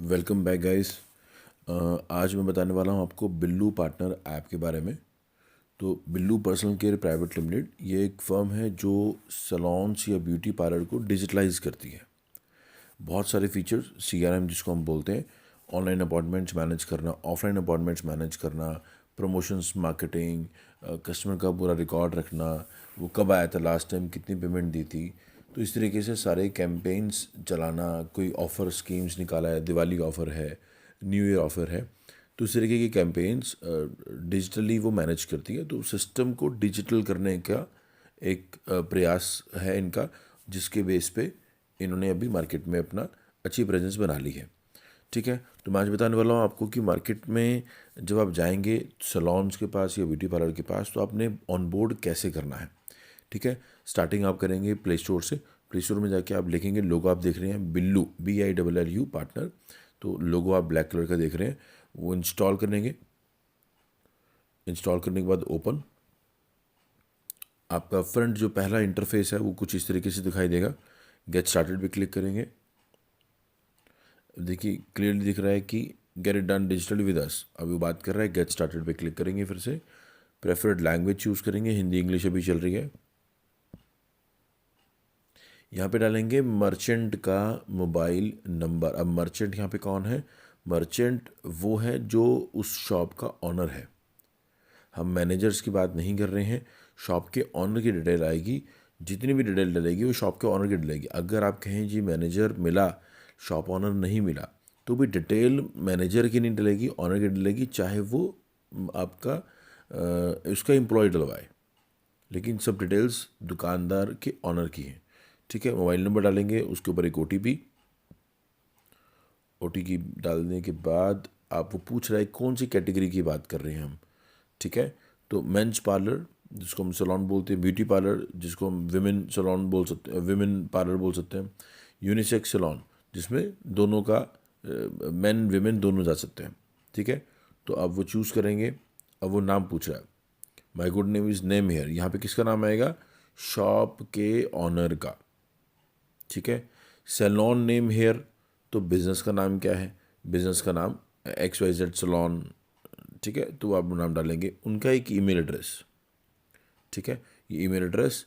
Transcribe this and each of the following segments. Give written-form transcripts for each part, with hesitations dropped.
Welcome back guys. आज मैं बताने वाला हूँ आपको बिल्लू पार्टनर ऐप के बारे में। तो Billu personal care private limited ये एक फ़र्म है जो सैलून्स या ब्यूटी पार्लर को डिजिटलाइज करती है। बहुत सारे फीचर्स CRM जिसको हम बोलते हैं, ऑनलाइन अपॉइंटमेंट्स मैनेज करना, ऑफलाइन अपॉइंटमेंट्स मैनेज करना, प्रमोशंस, मार्केटिंग, कस्टमर का पूरा रिकॉर्ड रखना, वो कब आया था लास्ट टाइम, कितनी पेमेंट दी थी। तो इस तरीके से सारे कैंपेन्स चलाना, कोई ऑफ़र स्कीम्स निकाला है, दिवाली ऑफ़र है, न्यू ईयर ऑफ़र है, तो इस तरीके की कैंपेन्स डिजिटली वो मैनेज करती है। तो सिस्टम को डिजिटल करने का एक प्रयास है इनका, जिसके बेस पे इन्होंने अभी मार्केट में अपना अच्छी प्रेजेंस बना ली है। ठीक है, तो मैं आज बताने वाला हूँ आपको कि मार्केट में जब आप जाएंगे सैलून्स के पास या ब्यूटी पार्लर के पास, तो आपने ऑन बोर्ड कैसे करना है। ठीक है, स्टार्टिंग आप करेंगे प्ले स्टोर से। प्ले स्टोर में जाके आप लिखेंगे, लोगो आप देख रहे हैं बिल्लू BILLU पार्टनर, तो लोगो आप ब्लैक कलर का देख रहे हैं, वो इंस्टॉल करेंगे। इंस्टॉल करने के बाद ओपन, आपका फ्रंट जो पहला इंटरफेस है वो कुछ इस तरीके से दिखाई देगा। गेट स्टार्टेड पे क्लिक करेंगे। देखिए क्लियरली दिख रहा है कि get it done digitally with us. अभी वो बात कर रहा है, गेट स्टार्टेड पे क्लिक करेंगे। फिर से प्रेफर्ड लैंग्वेज चूज़ करेंगे, हिंदी इंग्लिश अभी चल रही है। यहाँ पे डालेंगे मर्चेंट का मोबाइल नंबर। अब मर्चेंट यहाँ पे कौन है? मर्चेंट वो है जो उस शॉप का ऑनर है। हम मैनेजर्स की बात नहीं कर रहे हैं, शॉप के ऑनर की डिटेल आएगी। जितनी भी डिटेल डलेगी वो शॉप के ऑनर की डलेगी। अगर आप कहें जी मैनेजर मिला, शॉप ऑनर नहीं मिला, तो भी डिटेल मैनेजर की नहीं डलेगी, ऑनर की डलेगी, चाहे वो आपका उसका एम्प्लॉय डलवाए, लेकिन सब डिटेल्स दुकानदार के ऑनर की हैं। ठीक है, मोबाइल नंबर डालेंगे, उसके ऊपर एक OTP डालने के बाद आप वो पूछ रहा है कौन सी कैटेगरी की बात कर रहे हैं हम। ठीक है, तो मेंस पार्लर जिसको हम सैलून बोलते हैं, ब्यूटी पार्लर जिसको हम विमेन सैलून बोल सकते हैं, विमेन पार्लर बोल सकते हैं, यूनिसेक्स सैलून जिसमें दोनों का मेन विमेन दोनों जा सकते हैं। ठीक है, तो अब वो चूज़ करेंगे। अब वो नाम पूछ रहा है, my good name is name here. यहाँ पे किसका नाम आएगा? शॉप के ऑनर का। ठीक है, सैलून नेम हेयर, तो बिज़नेस का नाम क्या है? बिज़नेस का नाम XYZ सैलून। ठीक है, तो आप नाम डालेंगे, उनका एक ईमेल एड्रेस। ठीक है, ये ईमेल एड्रेस,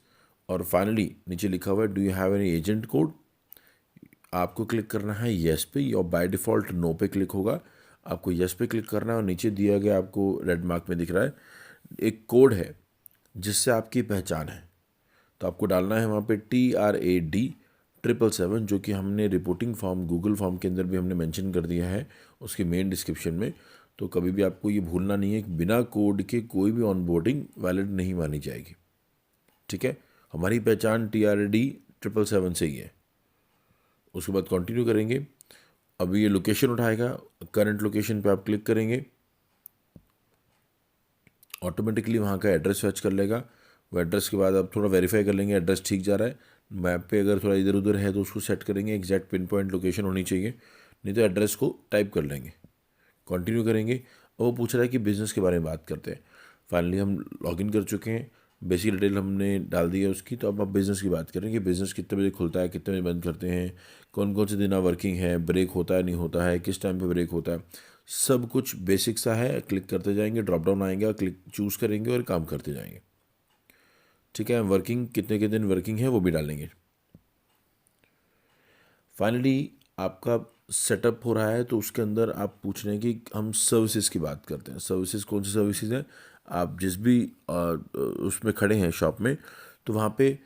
और फाइनली नीचे लिखा हुआ है do you have any agent code. आपको क्लिक करना है येस पे, और बाय डिफ़ॉल्ट नो पे क्लिक होगा। आपको येस पे क्लिक करना है, और नीचे दिया गया आपको रेड मार्क में दिख रहा है एक कोड है जिससे आपकी पहचान है। तो आपको डालना है वहाँ पे TRAD 777, जो कि हमने रिपोर्टिंग फॉर्म गूगल फॉर्म के अंदर भी हमने मेंशन कर दिया है उसके मेन डिस्क्रिप्शन में। तो कभी भी आपको ये भूलना नहीं है कि बिना कोड के कोई भी ऑनबोर्डिंग वैलिड नहीं मानी जाएगी। ठीक है, हमारी पहचान TRAD 777 से ही है। उसके बाद कंटिन्यू करेंगे। अभी ये लोकेशन उठाएगा, करंट लोकेशन पे आप क्लिक करेंगे, ऑटोमेटिकली वहाँ का एड्रेस सर्च कर लेगा। वो एड्रेस के बाद आप थोड़ा वेरीफाई कर लेंगे एड्रेस ठीक जा रहा है। मैप पे अगर थोड़ा इधर उधर है तो उसको सेट करेंगे, एग्जैक्ट पिन पॉइंट लोकेशन होनी चाहिए, नहीं तो एड्रेस को टाइप कर लेंगे। कंटिन्यू करेंगे, और वो पूछ रहा है कि बिज़नेस के बारे में बात करते हैं। फाइनली हम लॉगिन कर चुके हैं, बेसिक डिटेल हमने डाल दी है उसकी। तो अब आप बिज़नेस की बात करें कि बिज़नेस कितने बजे खुलता है, कितने बजे बंद करते हैं, कौन कौन से दिन वर्किंग है, ब्रेक होता है नहीं होता है, किस टाइम पे ब्रेक होता है, सब कुछ बेसिक सा है। क्लिक करते जाएंगे, ड्रॉप डाउन आएंगे, क्लिक चूज़ करेंगे और काम करते जाएंगे। ठीक है, वर्किंग कितने के दिन वर्किंग है वो भी डालेंगे। फाइनली आपका सेटअप हो रहा है, तो उसके अंदर आप पूछ रहे हैं कि हम सर्विसेज की बात करते हैं। सर्विसेज कौन सी सर्विसेज हैं? आप जिस भी उसमें खड़े हैं शॉप में, तो वहाँ पे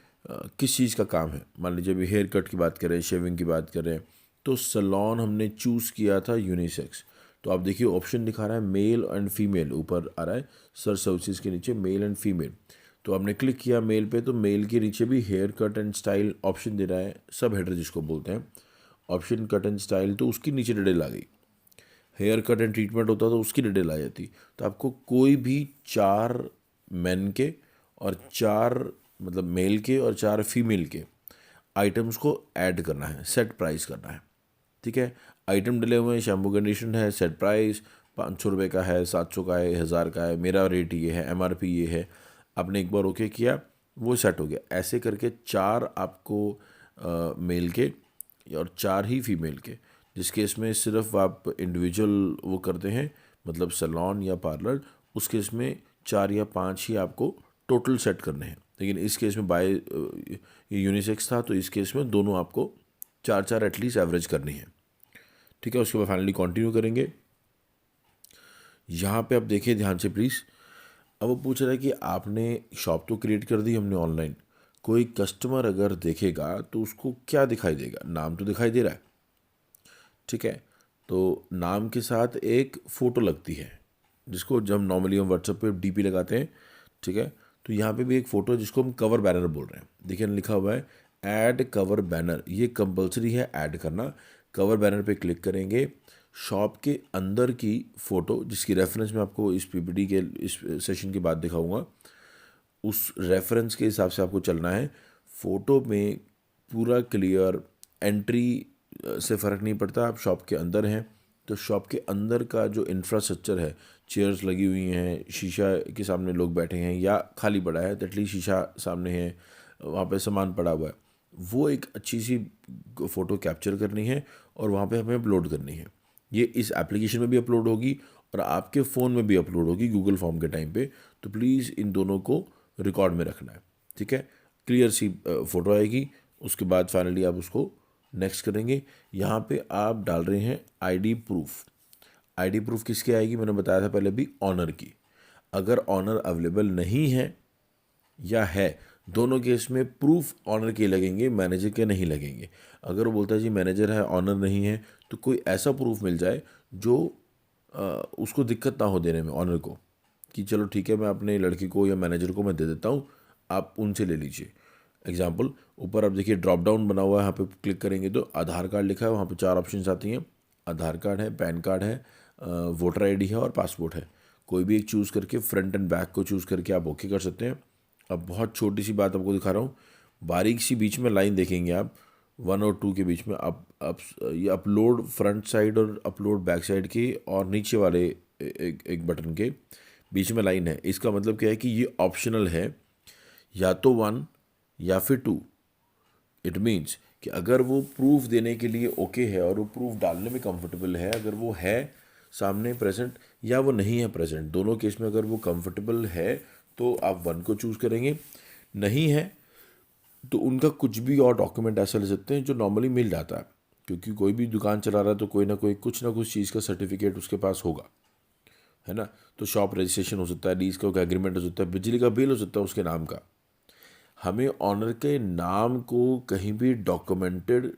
किस चीज़ का काम है। मान लीजिए अभी हेयर कट की बात करें, शेविंग की बात करें, तो सैलून हमने चूज़ किया था यूनिसेक्स। तो आप देखिए ऑप्शन दिखा रहा है मेल एंड फीमेल, ऊपर आ रहा है सर सर्विसेज के नीचे मेल एंड फीमेल। तो आपने क्लिक किया मेल पे, तो मेल के नीचे भी hair cut and style option दे रहा है, सब हेडर जिसको बोलते हैं। ऑप्शन कट एंड स्टाइल, तो उसकी नीचे डिटेल आ गई। हेयर कट एंड ट्रीटमेंट होता तो उसकी डिटेल आ जाती। तो आपको कोई भी 4 मेन के और 4 मतलब मेल के और 4 फीमेल के आइटम्स को ऐड करना है, सेट प्राइस करना है। ठीक है, आइटम डले हुए हैं, शैम्पू कंडीशनर है, सेट प्राइस, ₹500 का है, 700 का है, 1000 का है, मेरा रेट ये है, MRP ये है। आपने एक बार ओके किया, वो सेट हो गया। ऐसे करके 4 आपको मेल के और 4 ही फीमेल के, जिस केस में सिर्फ आप इंडिविजुअल वो करते हैं, मतलब सैलून या पार्लर, उस केस में 4 या 5 ही आपको टोटल सेट करने हैं। लेकिन इस केस में बाय ये यूनिसेक्स था, तो इस केस में दोनों आपको 4 एटलीस्ट एवरेज करनी है। ठीक है, उसके बाद फाइनली कंटिन्यू करेंगे। यहाँ पे आप देखिए ध्यान से प्लीज़। अब वो पूछ रहा है कि आपने शॉप तो क्रिएट कर दी हमने ऑनलाइन, कोई कस्टमर अगर देखेगा तो उसको क्या दिखाई देगा? नाम तो दिखाई दे रहा है, ठीक है। तो नाम के साथ एक फ़ोटो लगती है, जिसको जब नॉर्मली हम व्हाट्सएप पे DP लगाते हैं, ठीक है। तो यहाँ पे भी एक फ़ोटो है जिसको हम कवर बैनर बोल रहे हैं। देखिए लिखा हुआ है ऐड कवर बैनर, ये कंपलसरी है ऐड करना। कवर बैनर पे क्लिक करेंगे, शॉप के अंदर की फ़ोटो, जिसकी रेफरेंस मैं आपको इस PPT के इस सेशन के बाद दिखाऊंगा, उस रेफरेंस के हिसाब से आपको चलना है। फ़ोटो में पूरा क्लियर, एंट्री से फ़र्क नहीं पड़ता। आप शॉप के अंदर हैं तो शॉप के अंदर का जो इंफ्रास्ट्रक्चर है, चेयर्स लगी हुई हैं, शीशा के सामने लोग बैठे हैं या खाली पड़ा है, तो एटलीस्ट शीशा सामने है, वहाँ पे सामान पड़ा हुआ है, वो एक अच्छी सी फ़ोटो कैप्चर करनी है और वहाँ पे हमें अपलोड करनी है। ये इस एप्लीकेशन में भी अपलोड होगी और आपके फ़ोन में भी अपलोड होगी गूगल फॉर्म के टाइम पे। तो प्लीज़ इन दोनों को रिकॉर्ड में रखना है, ठीक है। क्लियर सी फ़ोटो आएगी, उसके बाद फाइनली आप उसको नेक्स्ट करेंगे। यहाँ पे आप डाल रहे हैं ID प्रूफ। ID प्रूफ किसकी आएगी? मैंने बताया था पहले भी, ऑनर की। अगर ऑनर अवेलेबल नहीं है या है, दोनों केस में प्रूफ ऑनर के लगेंगे, मैनेजर के नहीं लगेंगे। अगर वो बोलता है जी मैनेजर है ऑनर नहीं है, तो कोई ऐसा प्रूफ मिल जाए जो उसको दिक्कत ना हो देने में ऑनर को, कि चलो ठीक है मैं अपने लड़की को या मैनेजर को मैं दे देता हूँ, आप उनसे ले लीजिए। एग्जाम्पल, ऊपर आप देखिए ड्रॉप डाउन बना हुआ है, यहाँ पे क्लिक करेंगे तो आधार कार्ड लिखा है, वहाँ पे 4 ऑप्शंस आती हैं। आधार कार्ड है, पैन कार्ड है, वोटर ID है और पासपोर्ट है। कोई भी एक चूज़ करके फ्रंट एंड बैक को चूज़ करके आप ओके कर सकते हैं। अब बहुत छोटी सी बात आपको दिखा रहा हूँ, बारीक सी बीच में लाइन देखेंगे आप 1 और 2 के बीच में, आप ये अपलोड फ्रंट साइड और अपलोड बैक साइड की और नीचे वाले एक बटन के बीच में लाइन है। इसका मतलब क्या है कि ये ऑप्शनल है, या तो 1 या फिर 2। इट मीन्स कि अगर वो प्रूफ देने के लिए ओके है और वो प्रूफ डालने में कंफर्टेबल है, अगर वो है सामने प्रेजेंट या वो नहीं है प्रेजेंट, दोनों केस में अगर वो कंफर्टेबल है तो आप 1 को चूज़ करेंगे। नहीं है तो उनका कुछ भी और डॉक्यूमेंट ऐसा ले सकते हैं जो नॉर्मली मिल जाता है, क्योंकि कोई भी दुकान चला रहा है तो कोई ना कोई कुछ ना कुछ चीज़ का सर्टिफिकेट उसके पास होगा, है ना। तो शॉप रजिस्ट्रेशन हो सकता है, लीज का एग्रीमेंट हो सकता है, बिजली का बिल हो सकता है उसके नाम का। हमें ऑनर के नाम को कहीं भी डॉक्यूमेंटेड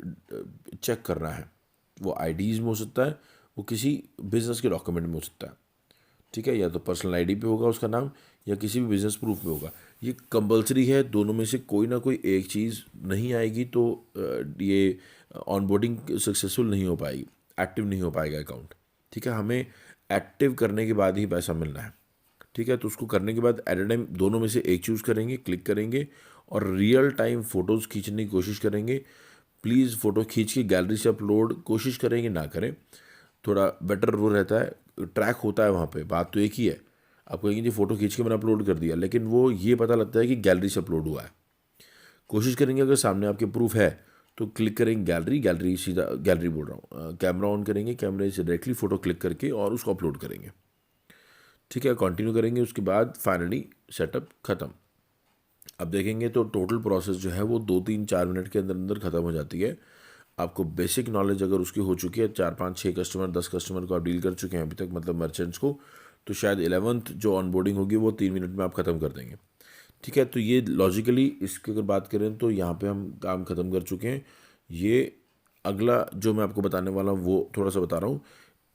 चेक करना है। वो IDs में हो सकता है, वो किसी बिजनेस के डॉक्यूमेंट में हो सकता है, ठीक है। या तो पर्सनल ID पे होगा उसका नाम, या किसी भी बिजनेस प्रूफ में होगा। ये कंपलसरी है, दोनों में से कोई ना कोई एक चीज़ नहीं आएगी तो ये ऑनबोर्डिंग सक्सेसफुल नहीं हो पाएगी, एक्टिव नहीं हो पाएगा अकाउंट, ठीक है। हमें एक्टिव करने के बाद ही पैसा मिलना है, ठीक है। तो उसको करने के बाद एट ए टाइम दोनों में से एक चूज़ करेंगे, क्लिक करेंगे और रियल टाइम फ़ोटोज़ खींचने की कोशिश करेंगे। प्लीज़ फ़ोटो खींच के गैलरी से अपलोड कोशिश करेंगे ना करें, थोड़ा बेटर वो रहता है, ट्रैक होता है वहाँ पे। बात तो एक ही है, आप कहेंगे जी फ़ोटो खींच के मैंने अपलोड कर दिया, लेकिन वो ये पता लगता है कि गैलरी से अपलोड हुआ है। कोशिश करेंगे अगर सामने आपके प्रूफ है तो क्लिक करेंगे गैलरी, सीधा गैलरी बोल रहा हूँ, कैमरा ऑन करेंगे, कैमरे से डायरेक्टली फ़ोटो क्लिक करके और उसको अपलोड करेंगे, ठीक है। कंटिन्यू करेंगे, उसके बाद फाइनली सेटअप ख़त्म। अब देखेंगे तो टोटल प्रोसेस जो है वो 2-3-4 मिनट के अंदर अंदर ख़त्म हो जाती है। आपको बेसिक नॉलेज अगर उसकी हो चुकी है, 4-5-6 कस्टमर 10 कस्टमर को आप डील कर चुके हैं अभी तक, मतलब मर्चेंट्स को, तो शायद 11th जो ऑनबोर्डिंग होगी वो 3 मिनट में आप ख़त्म कर देंगे, ठीक है। तो ये लॉजिकली इसकी अगर बात करें तो यहाँ पे हम काम ख़त्म कर चुके हैं। ये अगला जो मैं आपको बताने वाला हूँ वो थोड़ा सा बता रहा हूँ।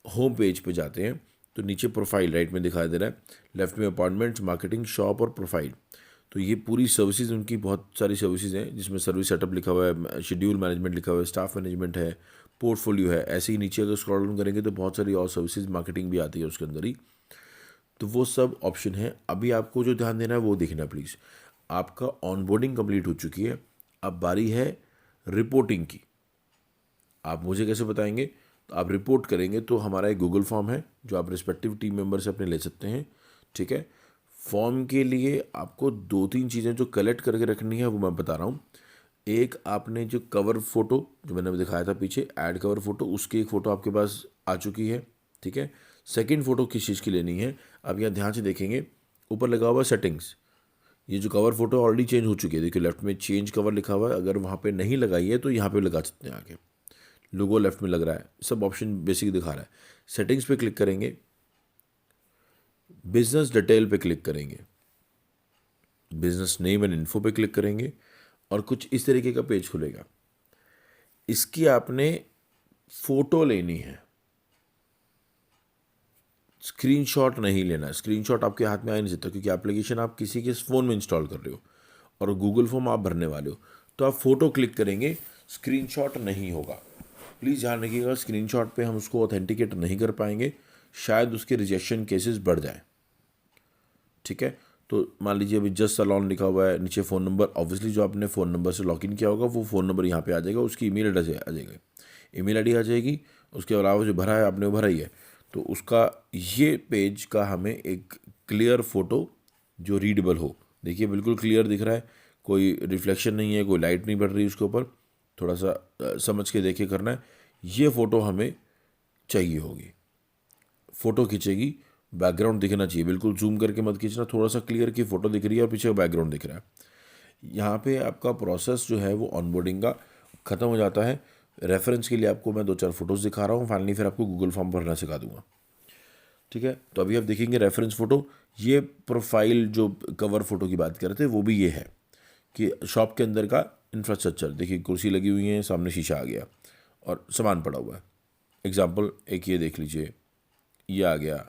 होम पेज पे जाते हैं तो नीचे प्रोफाइल राइट में दिखाई दे रहा है, लेफ्ट में अपॉइंटमेंट्स, मार्केटिंग, शॉप और प्रोफाइल। तो ये पूरी सर्विसेज, उनकी बहुत सारी सर्विसेज हैं जिसमें सर्विस सेटअप लिखा हुआ है, शेड्यूल मैनेजमेंट लिखा हुआ है, स्टाफ मैनेजमेंट है, पोर्टफोलियो है। ऐसे ही नीचे अगर स्क्रॉल डाउन करेंगे तो बहुत सारी और सर्विसेज, मार्केटिंग भी आती है उसके अंदर ही। तो वो सब ऑप्शन है। अभी आपको जो ध्यान देना है वो देखना प्लीज़। आपका ऑनबोर्डिंग कंप्लीट हो चुकी है, अब बारी है रिपोर्टिंग की। आप मुझे कैसे बताएंगे? तो आप रिपोर्ट करेंगे तो हमारा एक गूगल फॉर्म है जो आप रिस्पेक्टिव टीम मेंबर से अपने ले सकते हैं। ठीक है, फॉर्म के लिए आपको 2-3 चीज़ें जो कलेक्ट करके रखनी है वो मैं बता रहा हूँ। एक, आपने जो कवर फोटो जो मैंने अभी दिखाया था पीछे, ऐड कवर फोटो, उसकी एक फ़ोटो आपके पास आ चुकी है। ठीक है, सेकंड फ़ोटो किस चीज़ की लेनी है, अब यहाँ ध्यान से देखेंगे, ऊपर लगा हुआ सेटिंग्स। ये जो कवर फोटो ऑलरेडी चेंज हो चुकी है, देखिए लेफ्ट में चेंज कवर लिखा हुआ है, अगर वहाँ पे नहीं लगाई है तो यहाँ पे लगा सकते हैं आगे। लोगो लेफ्ट में लग रहा है, सब ऑप्शन बेसिक दिखा रहा है। सेटिंग्स पे क्लिक करेंगे, बिजनेस डिटेल पे क्लिक करेंगे, बिजनेस नेम एंड इन्फो पे क्लिक करेंगे और कुछ इस तरीके का पेज खुलेगा। इसकी आपने फोटो लेनी है, स्क्रीनशॉट नहीं लेना है। स्क्रीनशॉट आपके हाथ में आ नहीं सकता क्योंकि एप्लीकेशन आप किसी के फ़ोन में इंस्टॉल कर रहे हो और गूगल फॉर्म आप भरने वाले हो, तो आप फ़ोटो क्लिक करेंगे, स्क्रीनशॉट नहीं होगा। प्लीज़ ध्यान रखिएगा, स्क्रीनशॉट पे हम उसको ऑथेंटिकेट नहीं कर पाएंगे, शायद उसके रिजेक्शन केसेस बढ़ जाए। ठीक है, तो मान लीजिए अभी जस्ट सैलून लिखा हुआ है, नीचे फ़ोन नंबर, ऑब्वियसली जो आपने फ़ोन नंबर से लॉगिन किया होगा वो फ़ोन नंबर यहाँ पे आ जाएगा, उसकी ईमेल एड्रेस आ जाएगा, ईमेल आईडी आ जाएगी। उसके अलावा जो भरा है आपने वो भरा ही है, तो उसका ये पेज का हमें एक क्लियर फ़ोटो जो रीडेबल हो, देखिए बिल्कुल क्लियर दिख रहा है, कोई रिफ्लेक्शन नहीं है, कोई लाइट नहीं पड़ रही उसके ऊपर, थोड़ा सा समझ के देखे करना है। ये फ़ोटो हमें चाहिए होगी, फ़ोटो खींचेगी, बैकग्राउंड दिखना चाहिए, बिल्कुल जूम करके मत खींचना, थोड़ा सा क्लियर की फ़ोटो दिख रही है और पीछे बैकग्राउंड दिख रहा है। यहाँ पे आपका प्रोसेस जो है वो ऑनबोर्डिंग का ख़त्म हो जाता है। रेफरेंस के लिए आपको मैं 2-4 फोटोज़ दिखा रहा हूँ, फाइनली फिर आपको गूगल फॉर्म भरना सिखा दूंगा। ठीक है, तो अभी आप देखेंगे रेफरेंस फ़ोटो, ये प्रोफाइल जो कवर फ़ोटो की बात कर रहे थे वो भी ये है कि शॉप के अंदर का इंफ्रास्ट्रक्चर, देखिए कुर्सी लगी हुई है, सामने शीशा आ गया और सामान पड़ा हुआ है। एग्जाम्पल एक ये देख लीजिए, ये आ गया।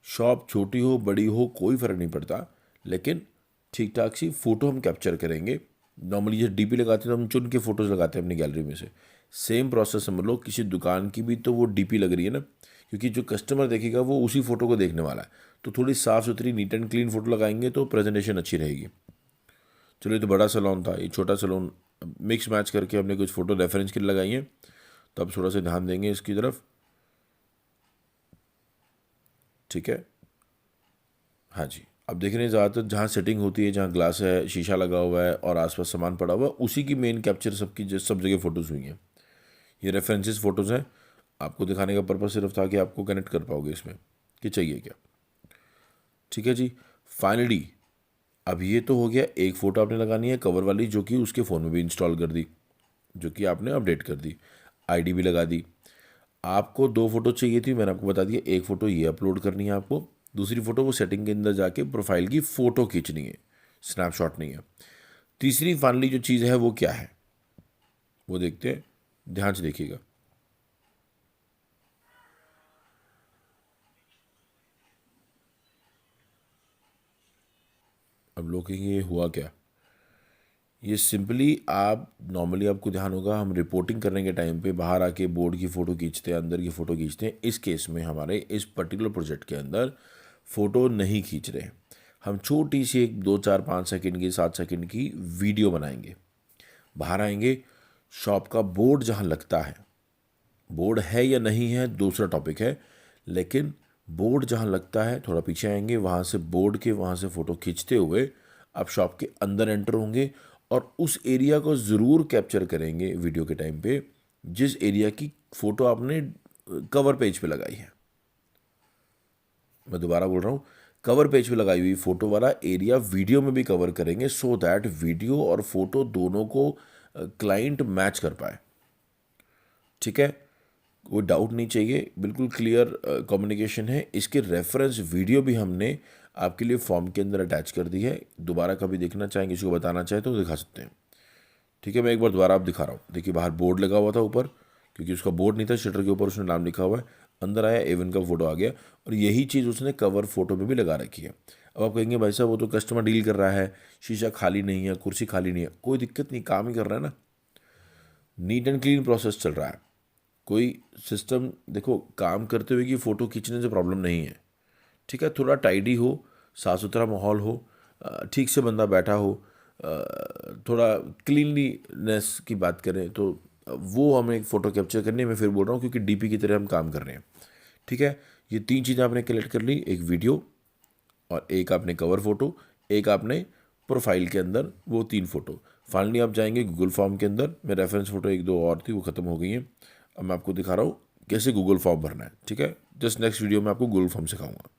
शॉप छोटी हो बड़ी हो कोई फ़र्क नहीं पड़ता, लेकिन ठीक ठाक सी फ़ोटो हम कैप्चर करेंगे। नॉर्मली जैसे डीपी लगाते हैं तो हम चुन के फ़ोटोज़ लगाते हैं अपनी गैलरी में से, सेम प्रोसेस समझ लो किसी दुकान की भी, तो वो डीपी लग रही है ना, क्योंकि जो कस्टमर देखेगा वो उसी फ़ोटो को देखने वाला है, तो थोड़ी साफ़ सुथरी नीट एंड क्लीन फ़ोटो लगाएंगे तो प्रेजेंटेशन अच्छी रहेगी। चलो ये तो बड़ा सैलून था, ये छोटा सैलून मिक्स मैच करके हमने कुछ फ़ोटो रेफरेंस के लिए लगाई हैं, तो अब थोड़ा सा ध्यान देंगे इसकी तरफ। ठीक है, हाँ जी, अब देख रहे हैं ज़्यादातर जहाँ सेटिंग होती है, जहाँ ग्लास है, शीशा लगा हुआ है और आसपास सामान पड़ा हुआ है, उसी की मेन कैप्चर सबकी सब जगह फ़ोटोज़ हुई हैं। ये रेफरेंसेस फ़ोटोज़ हैं, आपको दिखाने का पर्पज़ सिर्फ था कि आपको कनेक्ट कर पाओगे इसमें कि चाहिए क्या। ठीक है जी, फाइनली अब ये तो हो गया, एक फ़ोटो आपने लगानी है कवर वाली जो कि उसके फ़ोन में भी इंस्टॉल कर दी, जो कि आपने अपडेट कर दी, आईडी भी लगा दी। आपको 2 फ़ोटो चाहिए थी, मैंने आपको बता दिया, एक फ़ोटो ये अपलोड करनी है आपको, दूसरी फ़ोटो वो सेटिंग के अंदर जाके प्रोफाइल की फ़ोटो खींचनी है, स्नैपशॉट नहीं है। तीसरी फाइनली जो चीज़ है वो क्या है वो देखते हैं, ध्यान से देखिएगा। अब लोग कहेंगे ये हुआ क्या, ये सिंपली आप नॉर्मली आपको ध्यान होगा, हम रिपोर्टिंग करने के टाइम पे बाहर आके बोर्ड की फ़ोटो खींचते हैं, अंदर की फ़ोटो खींचते हैं। इस केस में हमारे इस पर्टिकुलर प्रोजेक्ट के अंदर फ़ोटो नहीं खींच रहे हैं, हम छोटी सी एक 2, 4, 5 सेकंड की 7 सेकंड की वीडियो बनाएंगे। बाहर आएंगे, शॉप का बोर्ड जहाँ लगता है, बोर्ड है या नहीं है दूसरा टॉपिक है, लेकिन बोर्ड जहाँ लगता है थोड़ा पीछे आएंगे, वहाँ से बोर्ड के वहाँ से फ़ोटो खींचते हुए आप शॉप के अंदर एंटर होंगे और उस एरिया को ज़रूर कैप्चर करेंगे वीडियो के टाइम पे जिस एरिया की फ़ोटो आपने कवर पेज पे लगाई है। मैं दोबारा बोल रहा हूँ, कवर पेज पे लगाई हुई फ़ोटो वाला एरिया वीडियो में भी कवर करेंगे, सो दैट वीडियो और फोटो दोनों को क्लाइंट मैच कर पाए। ठीक है, कोई डाउट नहीं चाहिए, बिल्कुल क्लियर कम्युनिकेशन है। इसके रेफरेंस वीडियो भी हमने आपके लिए फॉर्म के अंदर अटैच कर दी है, दोबारा कभी देखना चाहेंगे, किसी को बताना चाहे तो दिखा सकते हैं। ठीक है, मैं एक बार दोबारा आप दिखा रहा हूँ, देखिए बाहर बोर्ड लगा हुआ था ऊपर, क्योंकि उसका बोर्ड नहीं था, शटर के ऊपर उसने नाम लिखा हुआ है, अंदर आया एवन का फ़ोटो आ गया और यही चीज़ उसने कवर फोटो में भी लगा रखी है। अब आप कहेंगे भाई साहब वो तो कस्टमर डील कर रहा है, शीशा खाली नहीं है, कुर्सी खाली नहीं है, कोई दिक्कत नहीं, काम ही कर रहा है ना, नीट एंड क्लीन प्रोसेस चल रहा है, कोई सिस्टम देखो काम करते हुए कि फ़ोटो खींचने से प्रॉब्लम नहीं है। ठीक है, थोड़ा टाइडी हो, साफ़ सुथरा माहौल हो, ठीक से बंदा बैठा हो, थोड़ा क्लीनलीनेस की बात करें तो वो हमें फ़ोटो कैप्चर करनी है। मैं फिर बोल रहा हूँ क्योंकि डीपी की तरह हम काम कर रहे हैं। ठीक है, ये 3 चीज़ें आपने कलेक्ट कर ली, एक वीडियो और एक आपने कवर फ़ोटो, एक आपने प्रोफाइल के अंदर वो 3 फ़ोटो। फाइनली आप जाएंगे गूगल फॉर्म के अंदर। मैं रेफरेंस फ़ोटो 1-2 और थी, वो ख़त्म हो गई हैं। अब मैं आपको दिखा रहा हूँ कैसे गूगल फॉर्म भरना है। ठीक है, जस्ट नेक्स्ट वीडियो में आपको गूगल फॉर्म सिखाऊंगा।